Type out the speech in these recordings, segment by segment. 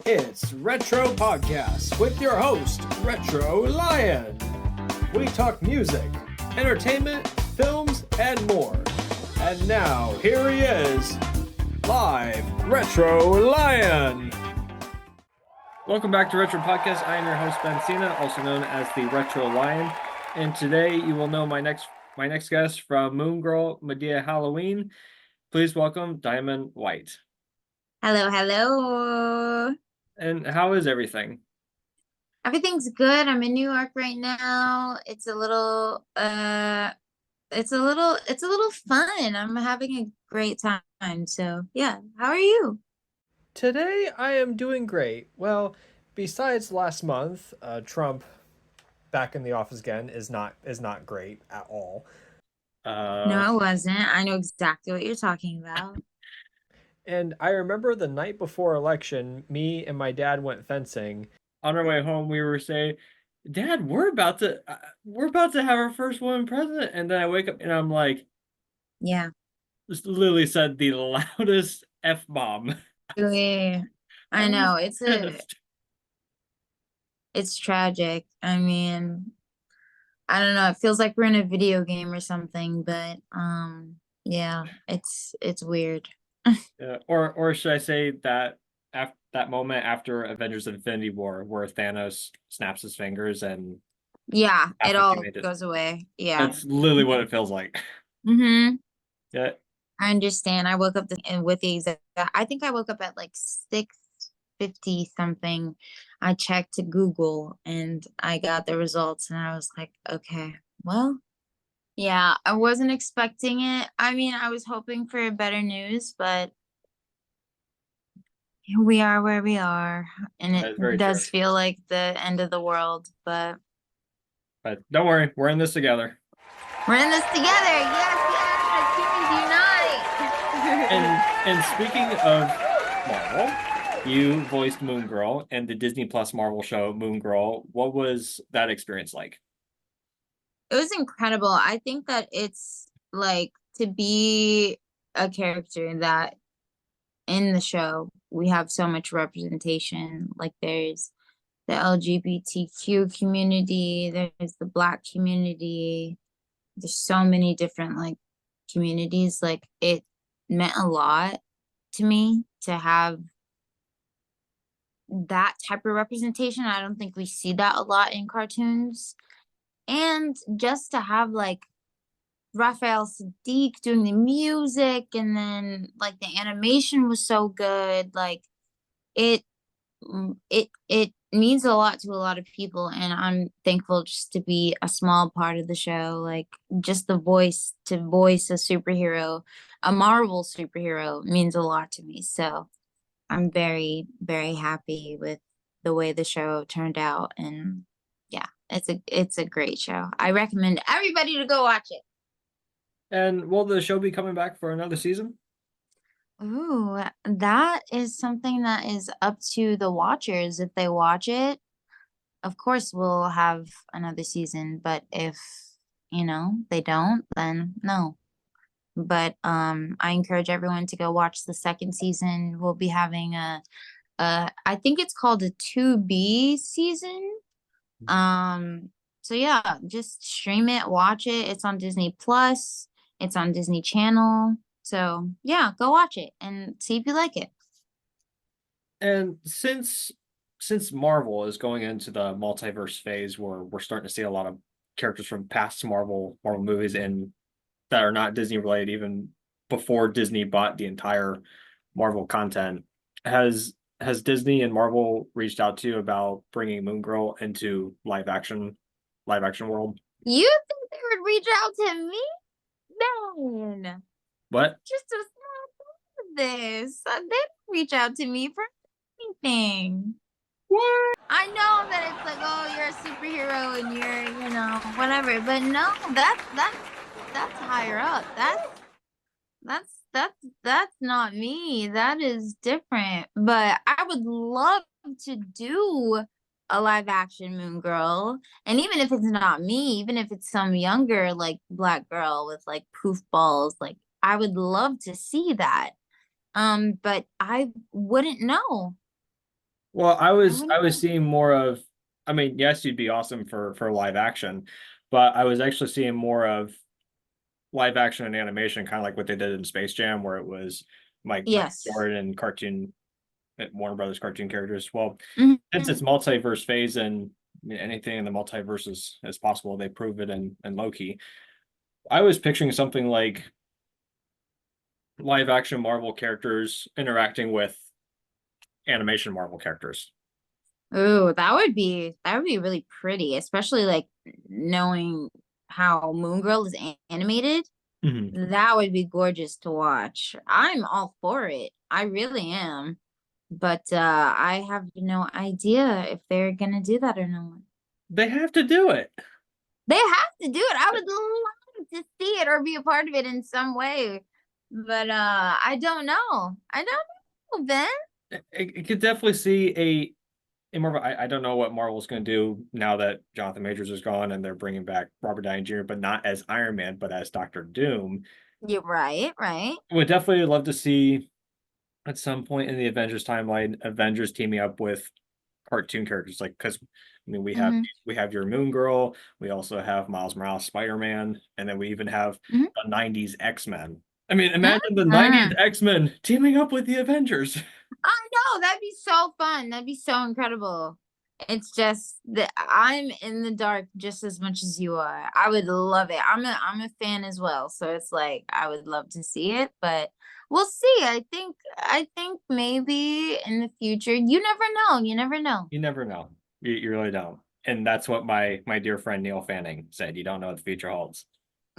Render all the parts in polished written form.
It's Retro Podcast with your host, Retro Lion. We talk music, entertainment, films, and more. And now, here he is, live, Retro Lion. Welcome back to Retro Podcast. I am your host, Ben Cena, also known as the Retro Lion. And today you will know my next guest from Moon Girl Medea Halloween. Please welcome Diamond White. Hello, hello. And how is everything? Everything's good. I'm in New York right now. It's a little fun. I'm having a great time. So, yeah. How are you? Today I am doing great. Well, besides last month, Trump back in the office again is not great at all. No, it wasn't. I know exactly what you're talking about. And I remember the night before election, me and my dad went fencing. On our way home, we were saying, "Dad, we're about to have our first woman president." And then I wake up and I'm like, Yeah. just literally said the loudest F-bomb. Really, I know. It's tragic. I mean, I don't know. It feels like we're in a video game or something, but yeah, it's weird. Or should I say that that moment after Avengers Infinity War where Thanos snaps his fingers and Yeah, half it the all humanity. goes away. Yeah. That's literally what it feels like. Mm-hmm. Yeah. I understand. I woke up and with the exact, I think I woke up at like 6:50 something. I checked to Google and I got the results and I was like, okay, well, yeah, I wasn't expecting it. I mean, I was hoping for better news, but here we are where we are. And That is very it true. does feel like the end of the world, but But don't worry, we're in this together. we're in this together. Yes, yes, humans unite. And speaking of Marvel, you voiced Moon Girl in the Disney Plus Marvel show Moon Girl. What was that experience like? It was incredible. I think that it's like to be a character that in the show we have so much representation. Like there's the LGBTQ community, there's the Black community, there's so many different like communities. Like it meant a lot to me to have that type of representation. I don't think we see that a lot in cartoons. And just to have like Raphael Sadiq doing the music and then like the animation was so good. Like it it means a lot to a lot of people and I'm thankful just to be a small part of the show. Like just the voice to voice a superhero, a Marvel superhero means a lot to me. So I'm very, very happy with the way the show turned out and yeah, it's a great show. I recommend everybody to go watch it. And will the show be coming back for another season? Ooh, that is something that is up to the watchers. If they watch it, of course we'll have another season, but if, they don't, then no. But I encourage everyone to go watch the second season. We'll be having I think it's called a 2B season. So yeah, just stream it, watch it. It's on Disney Plus, it's on Disney Channel. So yeah, go watch it and see if you like it. And since Marvel is going into the multiverse phase where we're starting to see a lot of characters from past Marvel movies and that are not Disney related, even before Disney bought the entire Marvel content, has Disney and Marvel reached out to you about bringing Moon Girl into live action world? You think they would reach out to me? Man, What? just a small part of this. They don't reach out to me for anything. What? I know that it's like, oh, you're a superhero and you're, whatever. But no, that's higher up. That's not me. That is different. But I would love to do a live action Moon Girl. And even if it's not me, even if it's some younger like Black girl with like poof balls, like I would love to see that. But I wouldn't know. Well, I I wouldn't was seeing more of, I mean, yes, you'd be awesome for live action, but I was actually seeing more of live action and animation, kind of like what they did in Space Jam, where it was Mike Yes. Jordan cartoon, Warner Brothers cartoon characters. Well, since Hmm. it's multiverse phase and anything in the multiverse is possible, they prove it in Loki. I was picturing something like live action Marvel characters interacting with animation Marvel characters. Ooh, that would be really pretty, especially like knowing how Moon Girl is animated. Mhm. That would be gorgeous to watch. I'm all for it. I really am. But I have no idea if they're gonna do that or not. They have to do it. They have to do it. I would love to see it or be a part of it in some way. But I don't know. I don't know, Ben. It could definitely see in Marvel. I don't know what Marvel's going to do now that Jonathan Majors is gone and they're bringing back Robert Downey Jr., but not as Iron Man, but as Doctor Doom. You're right, right. Would definitely love to see at some point in the Avengers timeline, Avengers teaming up with cartoon characters, like because I mean Hmm. we have your Moon Girl, we also have Miles Morales Spider Man, and then we even have Hmm. the '90s X Men. I mean, imagine the '90s Hmm. X Men teaming up with the Avengers. I know, that'd be so fun. That'd be so incredible. It's just that I'm in the dark just as much as you are. I would love it. I'm a fan as well. So it's like I would love to see it, but we'll see. I think maybe in the future, you never know. You never know. You never know. You really don't. And that's what my dear friend Neil Fanning said. You don't know what the future holds.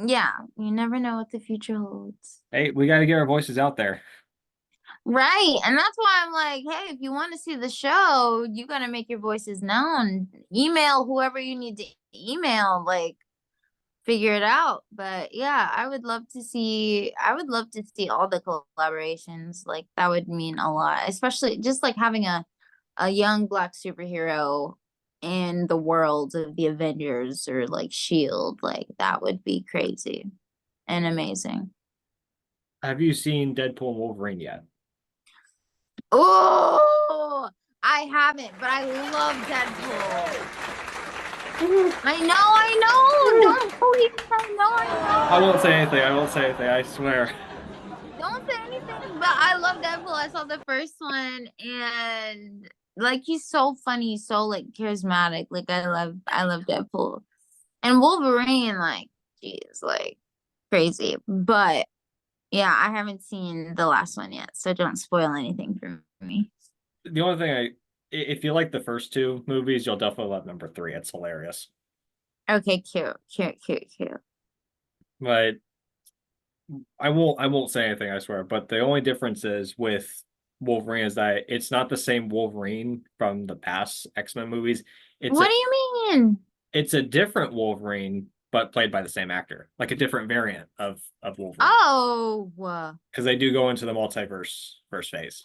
Yeah, you never know what the future holds. Hey, we got to get our voices out there. Right. And that's why I'm like, hey, if you want to see the show, you gotta make your voices known. Email whoever you need to email, like figure it out. But yeah, I would love to see all the collaborations. Like that would mean a lot, especially just like having a young black superhero in the world of the Avengers or like Shield. Like that would be crazy and amazing. Have you seen Deadpool and Wolverine yet? Oh, I haven't, but I love Deadpool. I know. Don't please. I won't say I anything. I won't say anything. I swear. know. Don't say anything, but I love Deadpool. I saw the first one and like he's so funny, he's so like charismatic. Like I love Deadpool. And Wolverine, like, geez, like crazy. But yeah, I haven't seen the last one yet, so don't spoil anything for me. The only thing if you like the first two movies, you'll definitely love number three. It's hilarious. Okay, cute. But I won't say anything, I swear. But the only difference is with Wolverine is that it's not the same Wolverine from the past X-Men movies. It's What a do you mean? it's a different Wolverine, but played by the same actor, like a different variant of Wolverine. Oh, Because they do go into the multiverse first phase.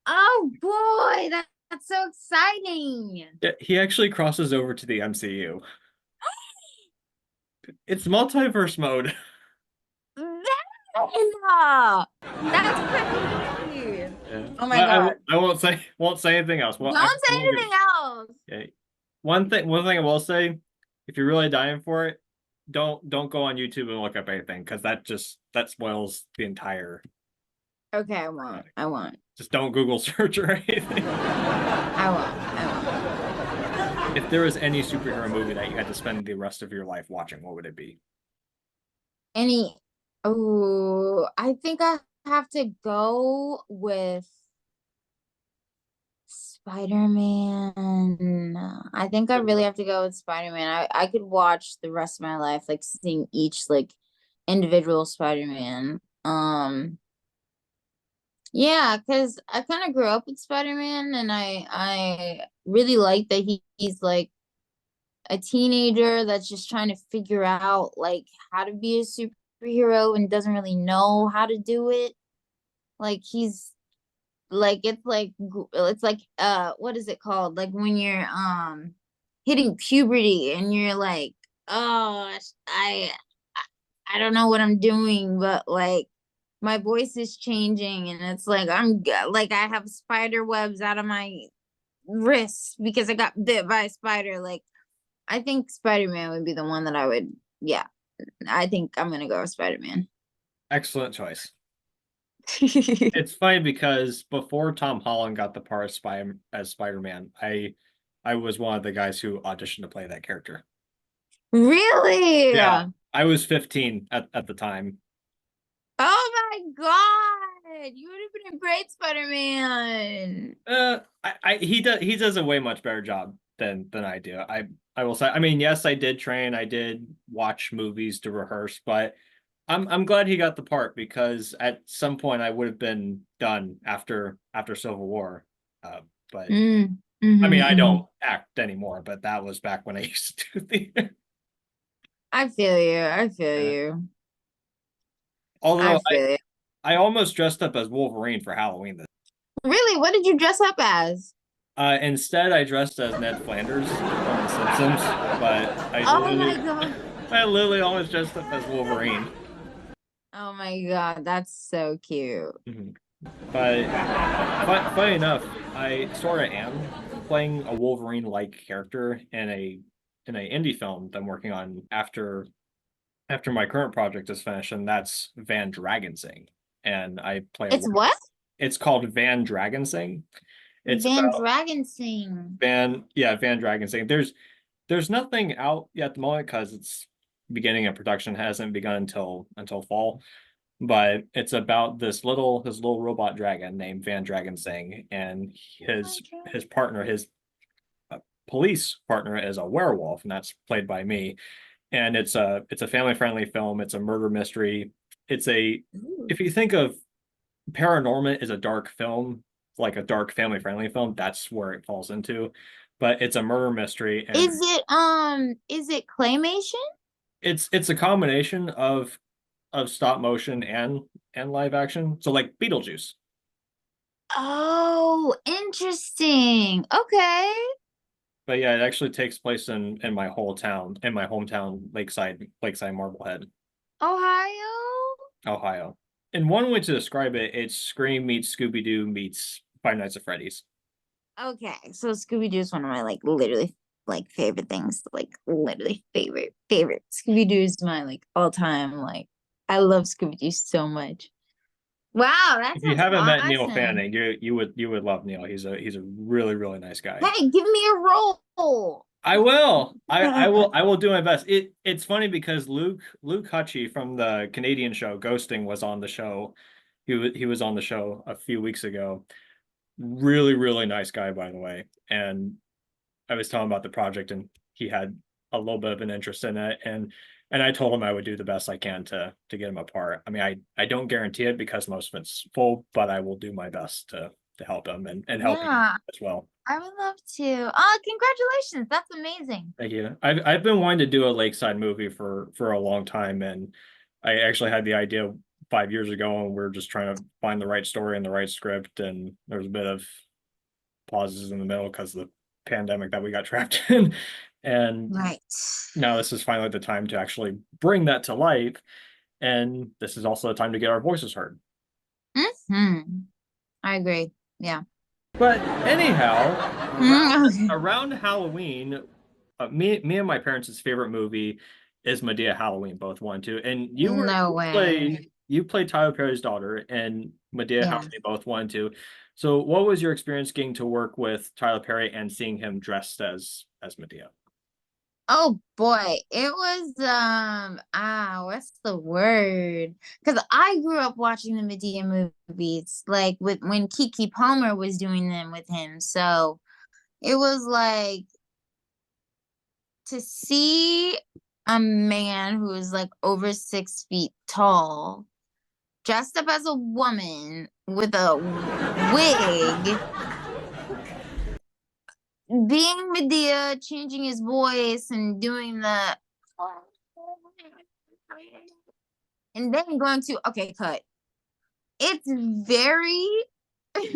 oh boy, that's so exciting. Yeah, he actually crosses over to the MCU. It's multiverse mode. That's crazy. Yeah. Oh my God. I won't say anything else. Well, Don't I say won't anything give. else. Okay. One thing I will say, if you're really dying for it, don't go on YouTube and look up anything because that spoils the entire. Okay, I won't. I won't. Just don't Google search or anything. I won't. If there was any superhero movie that you had to spend the rest of your life watching, what would it be? Any Oh, I think I have to go with Spider-Man. I think I really have to go with Spider-Man. I could watch the rest of my life like seeing each like individual Spider-Man. Yeah, because I kind of grew up with Spider-Man and I really like that he's like a teenager that's just trying to figure out like how to be a superhero and doesn't really know how to do it. Like he's like it's like what is it called? Like when you're hitting puberty and you're like, oh, I don't know what I'm doing, but like my voice is changing and it's like like I have spider webs out of my risk because I got bit by a spider. Like, I think Spider-Man would be the one that I would, yeah. I think I'm gonna go with Spider-Man. Excellent choice. It's funny because before Tom Holland got the part as Spider-Man, I was one of the guys who auditioned to play that character. Really? Yeah, I was 15 at the time. Oh my God. You would have been a great Spider-Man. He does a way much better job than I do. I will say. I mean, yes, I did train. I did watch movies to rehearse, but I'm glad he got the part because at some point I would have been done after Civil War. But I mean, I don't act anymore, but that was back when I used to do theater. I feel you. I feel Yeah. you. I Although feel you. I almost dressed up as Wolverine for Halloween this. Really? What did you dress up as? Instead, I dressed as Ned Flanders from The Simpsons, but Oh my God. I literally almost dressed up as Wolverine. Oh my God. That's so cute. Mhm. But funny enough, I sort of am playing a Wolverine-like character in a indie film that I'm working on after my current project is finished, and that's Van Dragonsing. And I play a It's what? it's called Van Dragonsing. It's Van about Dragonsing. Van Dragonsing. There's nothing out yet at the moment because it's beginning of production hasn't begun until fall. But it's about this little robot dragon named Van Dragonsing, and his partner, his police partner, is a werewolf, and that's played by me. And it's a family friendly film. It's a murder mystery. It's a Ooh. if you think of Paranorman is a dark film, like a dark family friendly film, that's where it falls into. But it's a murder mystery, and Is it claymation? it's a combination of stop motion and live action. So like Beetlejuice. Oh, interesting. Okay. But yeah, it actually takes place in my in my hometown, Lakeside Marblehead, Ohio? Ohio. And one way to describe it, it's Scream meets Scooby Doo meets Five Nights at Freddy's. Okay. So Scooby Doo is one of my like literally like favorite things. Like literally favorite. Scooby Doo is my like all time like I love Scooby Doo so much. Wow, that If you sounds haven't met Neil awesome. Fanning, you would love Neil. He's a really nice guy. Hey, give me a role. I will. I will do my best. It's funny because Luke Hutchie from the Canadian show Ghosting was on the show. He was on the show a few weeks ago. Really nice guy, by the way. And I was telling him about the project, and he had a little bit of an interest in it. And I told him I would do the best I can to get him a part. I mean, I don't guarantee it because most of it's full, but I will do my best to help him and help you Yeah, as well. I would love to. Oh, congratulations. That's amazing. Thank you. I've been wanting to do a Lakeside movie for a long time, and I actually had the idea 5 years ago, and we're just trying to find the right story and the right script, and there was a bit of pauses in the middle because of the pandemic that we got trapped in. And Right. now this is finally the time to actually bring that to life, and this is also the time to get our voices heard. I agree. Yeah. But anyhow, Okay. around Halloween, me and my parents' favorite movie is Medea Halloween, both one, two. And No way. you play Tyler Perry's daughter and Medea Yeah. Halloween, both one, two. So what was your experience getting to work with Tyler Perry and seeing him dressed as Medea? Oh boy, it was what's the word? Because I grew up watching the Medea movies, like with when Kiki Palmer was doing them with him. So it was like to see a man who is like over 6 feet tall, dressed up as a woman with a wig, being Medea, changing his voice and doing the and then going to okay, cut. It's very it's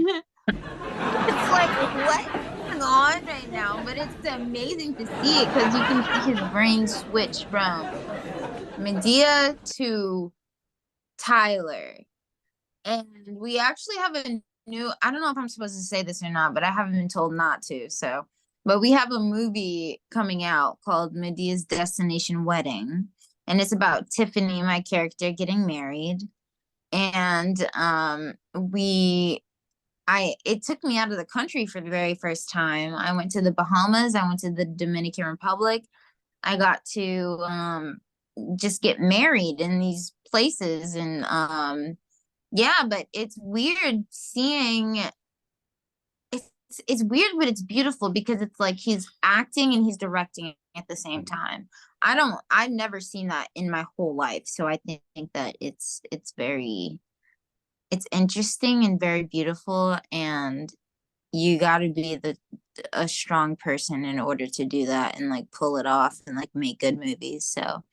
like what's going on right now, but it's amazing to see it because you can see his brain switch from Medea to Tyler. And we actually have a new, I don't know if I'm supposed to say this or not, but I haven't been told not to. So, but we have a movie coming out called Medea's Destination Wedding, and it's about Tiffany, my character, getting married. And it took me out of the country for the very first time. I went to the Bahamas, I went to the Dominican Republic. I got to just get married in these places, and yeah, but it's weird seeing, it's weird, but it's beautiful because it's like he's acting and he's directing at the same time. I've never seen that in my whole life. So I think that it's interesting and very beautiful, and you got to be a strong person in order to do that and like pull it off and like make good movies. So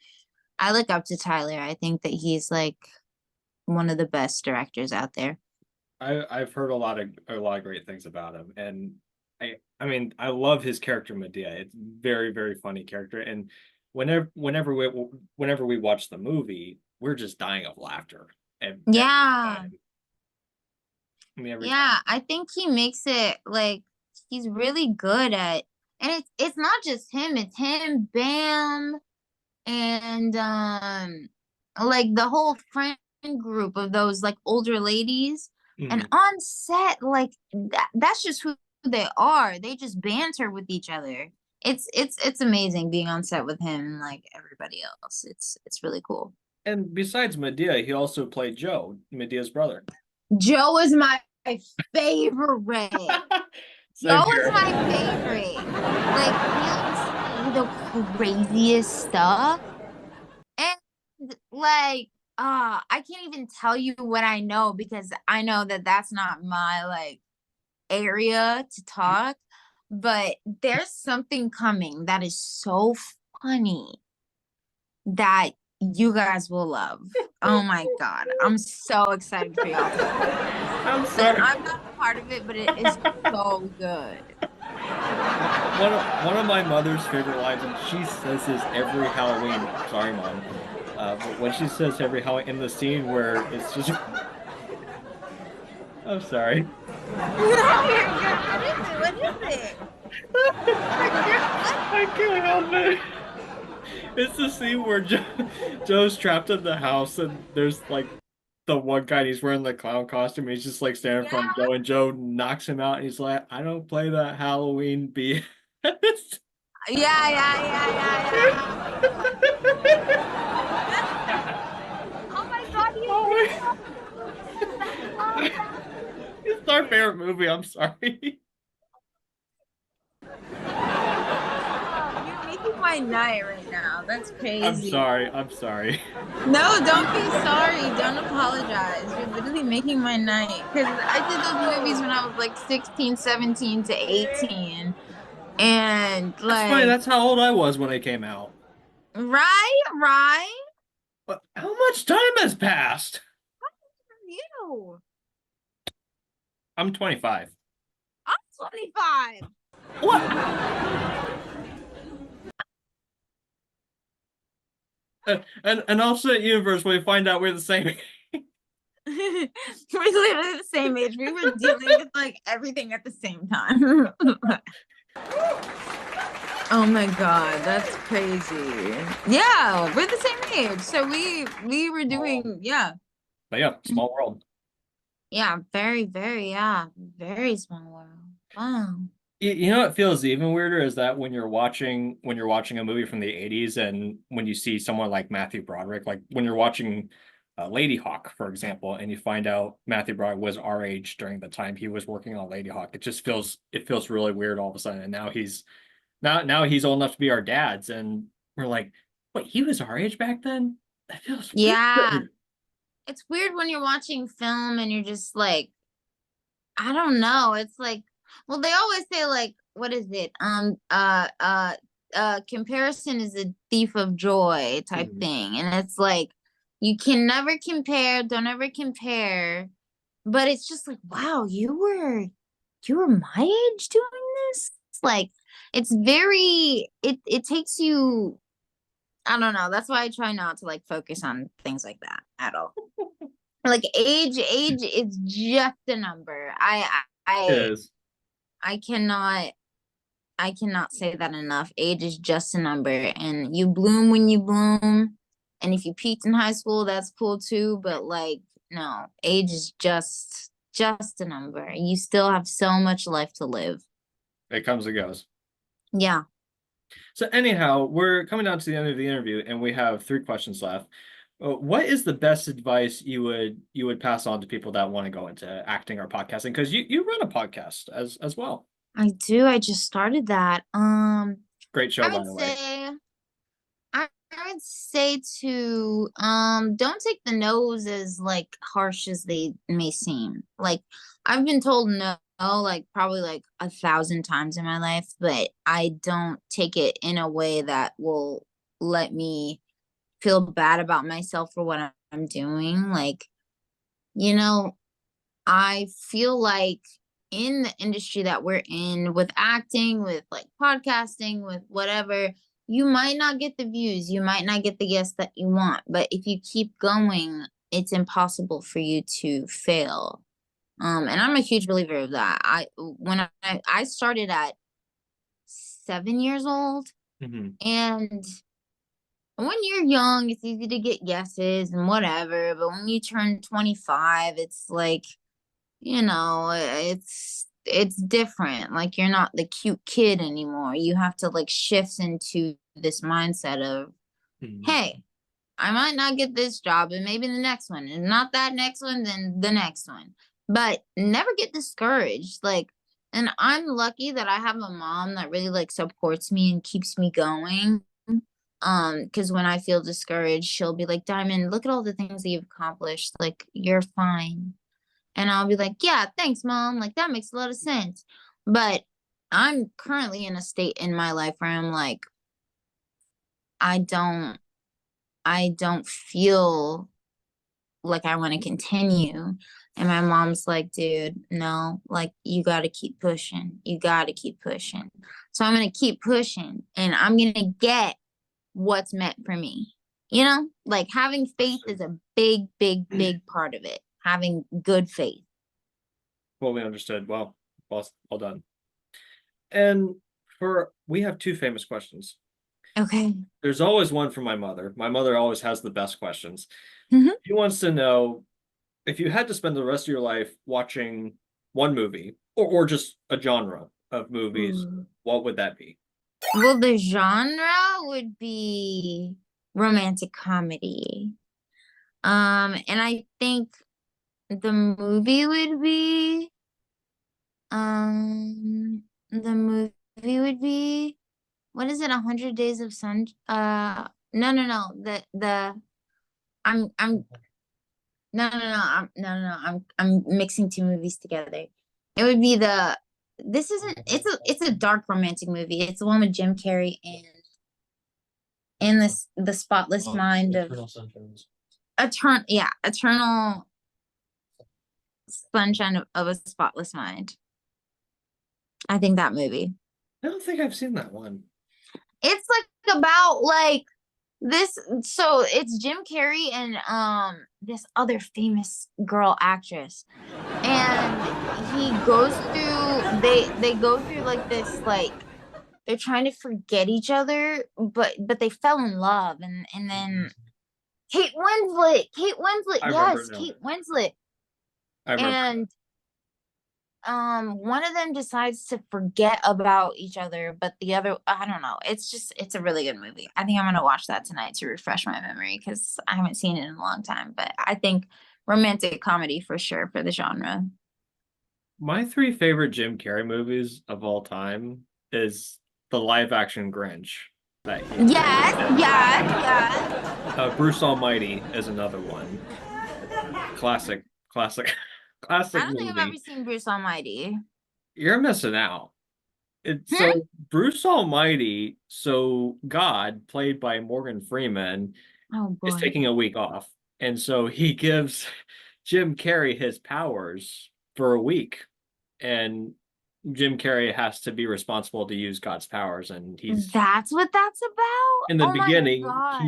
I look up to Tyler. I think that he's like one of the best directors out there. I've heard a lot of great things about him, and I mean I love his character Medea. It's very very funny character, and whenever we watch the movie, we're just dying of laughter. Every Yeah. time. I mean, every Yeah, time. I think he makes it like he's really good at, and it's not just him, it's him, Bam, and like the whole friend group of those like older ladies. And Mhm. on set, like that's just who they are. They just banter with each other. It's amazing being on set with him and like everybody else. It's really cool. And besides Medea, he also played Joe, Medea's brother. Joe is my favorite. Same Joe is here. my favorite. Like he'll say the craziest stuff. And like I can't even tell you what I know because I know that that's not my like area to talk, but there's something coming that is so funny that you guys will love. Oh my god. I'm so excited for y'all to see this. I'm And sorry. I'm not a part of it, but it is so good. One of my mother's favorite lines, and she says this every Halloween. Sorry, mom. But when she says every Halloween in the scene where it's just, I'm sorry. No, you're good. What is it? What is it? I can't help it. It's the scene where Joe's trapped in the house, and there's like the one guy, and he's wearing the clown costume. And he's just like standing in front of Yeah. Joe, and Joe knocks him out, and he's like, "I don't play that Halloween BS." Yeah, yeah, yeah, yeah, yeah. Oh my god, you Oh did that! I love my- that. It's our favorite movie. I'm sorry. Oh, you're making my night right now. That's I'm crazy. sorry. I'm sorry. No, don't be sorry. Don't apologize. You're literally making my night. Because I did those movies when I was like 16, 17 to 18. And That's funny. like, That's how old I was when they came out. right, right. But how much time has passed? You. I'm 25. I'm 25. What? And also at universe, we find out we're the same. We're literally the same age. We were dealing with like everything at the same time. Oh my god, that's crazy. Yeah, we're the same age. So we were doing, yeah. But yeah, small world. Yeah, very, very, yeah. Very small world. Wow. You know what feels even weirder is that when you're watching a movie from the 80s, and when you see someone like Matthew Broderick, like when you're watching Lady Hawk, for example, and you find out Matthew Broderick was our age during the time he was working on Lady Hawk, it feels really weird all of a sudden. And now he's old enough to be our dads, and we're like, wait, he was our age back then? That feels Yeah. weird. It's weird when you're watching film and you're just like, I don't know. It's like, well, they always say like, what is it? Comparison is a thief of joy type Mhm. thing. And it's like, you can never compare, don't ever compare. But it's just like, wow, you were my age doing this? Like, it's very, it takes you, I don't know. That's why I try not to like focus on things like that at all. Like age is just a number. It is. I cannot I cannot say that enough. Age is just a number, and you bloom when you bloom. And if you peaked in high school, that's cool too. But like, no, age is just a number. You still have so much life to live. It comes and goes. Yeah. So anyhow, we're coming down to the end of the interview, and we have 3 questions left. What is the best advice you would pass on to people that want to go into acting or podcasting? Because you run a podcast as well. I do. I just started that. Great show, I by would the way. say I would say to don't take the no's as like harsh as they may seem. Like I've been told no like probably like 1,000 times in my life, but I don't take it in a way that will let me feel bad about myself for what I'm doing. Like, you know, I feel like in the industry that we're in with acting, with like podcasting, with whatever, you might not get the views, you might not get the guests that you want, but if you keep going, it's impossible for you to fail. And I'm a huge believer of that. I started at 7 years old, Hmm. and when you're young, it's easy to get guesses and whatever, but when you turn 25, it's like, it's different. Like you're not the cute kid anymore. You have to like shift into this mindset of, Hmm. hey, I might not get this job, and maybe the next one, and not that next one, then the next one. But never get discouraged. Like, and I'm lucky that I have a mom that really like supports me and keeps me going. Because when I feel discouraged, she'll be like, Diamond, look at all the things that you've accomplished. Like, you're fine. And I'll be like, yeah, thanks, mom. Like, that makes a lot of sense. But I'm currently in a state in my life where I'm like, I don't, I don't feel like I want to continue. And my mom's like, dude, no, like, you got to keep pushing. You got to keep pushing. So I'm going to keep pushing, and I'm going to get what's meant for me. Like having faith is a big, big, big part of it. Having good faith. Fully understood. Well done. And we have 2 famous questions. Okay. There's always one from my mother. My mother always has the best questions. Hmm. She wants to know if you had to spend the rest of your life watching one movie or just a genre of movies, what would that be? Well, the genre would be romantic comedy. And I think the movie would be the movie would be what is it, 100 Days of Sun? No. The I'm I'm mixing two movies together. It would be the this isn't it's a dark romantic movie. It's the one with Jim Carrey and this the spotless mind of eternal sunshine of a spotless mind. I think that movie. I don't think I've seen that one. It's like about like this, so it's Jim Carrey and this other famous girl actress, and he goes through they go through like this, like they're trying to forget each other, but they fell in love, and then Kate Winslet, I remember yes, now. Kate Winslet. I remember. And one of them decides to forget about each other, but the other, I don't know, it's a really good movie. I think I'm gonna watch that tonight to refresh my memory because I haven't seen it in a long time. But I think romantic comedy for sure for the genre. My 3 favorite Jim Carrey movies of all time is the live action Grinch that he Yes, did. yes. Bruce Almighty is another one. Classic, classic, I classic don't think I've movie. ever seen Bruce Almighty. You're missing out. So Bruce Almighty, so God, played by Morgan Freeman, Oh is boy. taking a week off. And so he gives Jim Carrey his powers for a week. And Jim Carrey has to be responsible to use God's powers. And That's what that's about? in the Oh my beginning, God.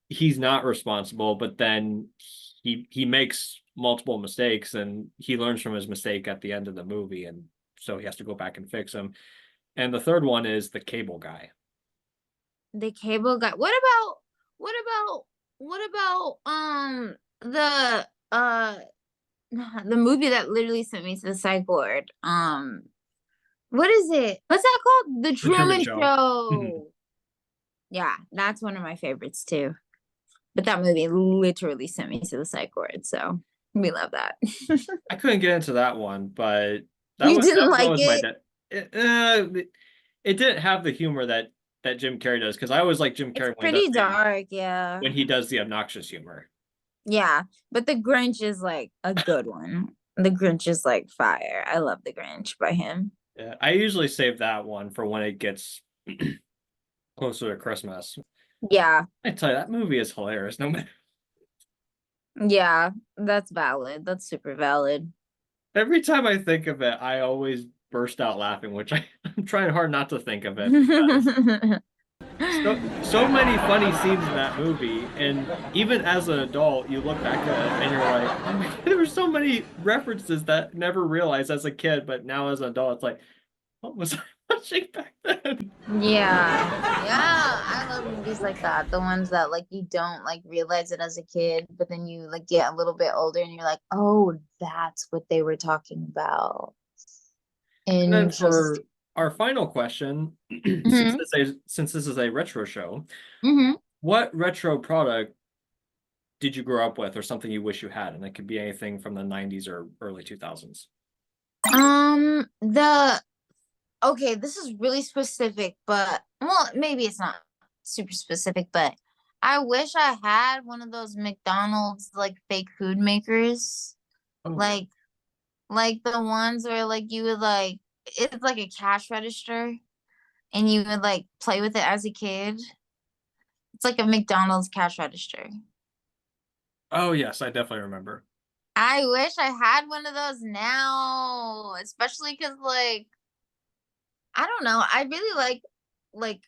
he's not responsible, but then he makes multiple mistakes, and he learns from his mistake at the end of the movie, and so he has to go back and fix them. And the third one is the cable guy. The cable guy. What about the movie that literally sent me to the psych ward? What is it? What's that called? The Truman Show. Yeah, that's one of my favorites too. But that movie literally sent me to the psych ward, so we love that. I couldn't get into that one, but that You was didn't that like was it? it didn't have the humor that Jim Carrey does, because I always like Jim Carrey It's pretty dark, yeah. when he does the obnoxious humor. Yeah, but the Grinch is like a good one. The Grinch is like fire. I love the Grinch by him. Yeah, I usually save that one for when it gets closer to Christmas. Yeah, I tell you, that movie is hilarious. No matter, yeah, that's valid. That's super valid. every time I think of it, I always burst out laughing, which I'm trying hard not to think of it, because so many funny scenes in that movie, and even as an adult, you look back at it and you're like, oh my God, there were so many references that I never realized as a kid, but now as an adult, it's like, what was I watching back then? Yeah, I love movies like that. The ones that like you don't like realize it as a kid, but then you like get a little bit older and you're like, oh, that's what they were talking about. And then for our final question, Mhm. since this is a retro show, Mhm. what retro product did you grow up with, or something you wish you had? And it could be anything from the 90s or early 2000s. Okay, this is really specific, but well, maybe it's not super specific, but I wish I had one of those McDonald's like fake food makers. Oh, Like the ones where like you would like it's like a cash register and you would like play with it as a kid. It's like a McDonald's cash register. oh yes, I definitely remember. I wish I had one of those now, especially because like I don't know, I really like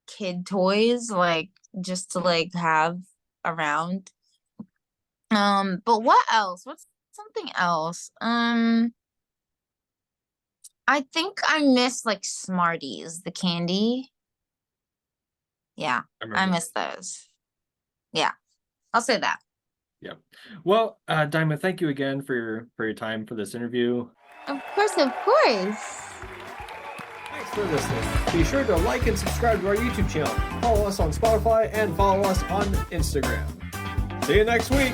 kid toys, like just to like have around. But what else? What's something else? I think I miss like Smarties, the candy. Yeah, I miss those. Yeah, I'll say that. Yeah. Well, Diamond, thank you again for your time for this interview. Of course, of course. Thanks for listening. Be sure to like and subscribe to our YouTube channel. Follow us on Spotify and follow us on Instagram. See you next week.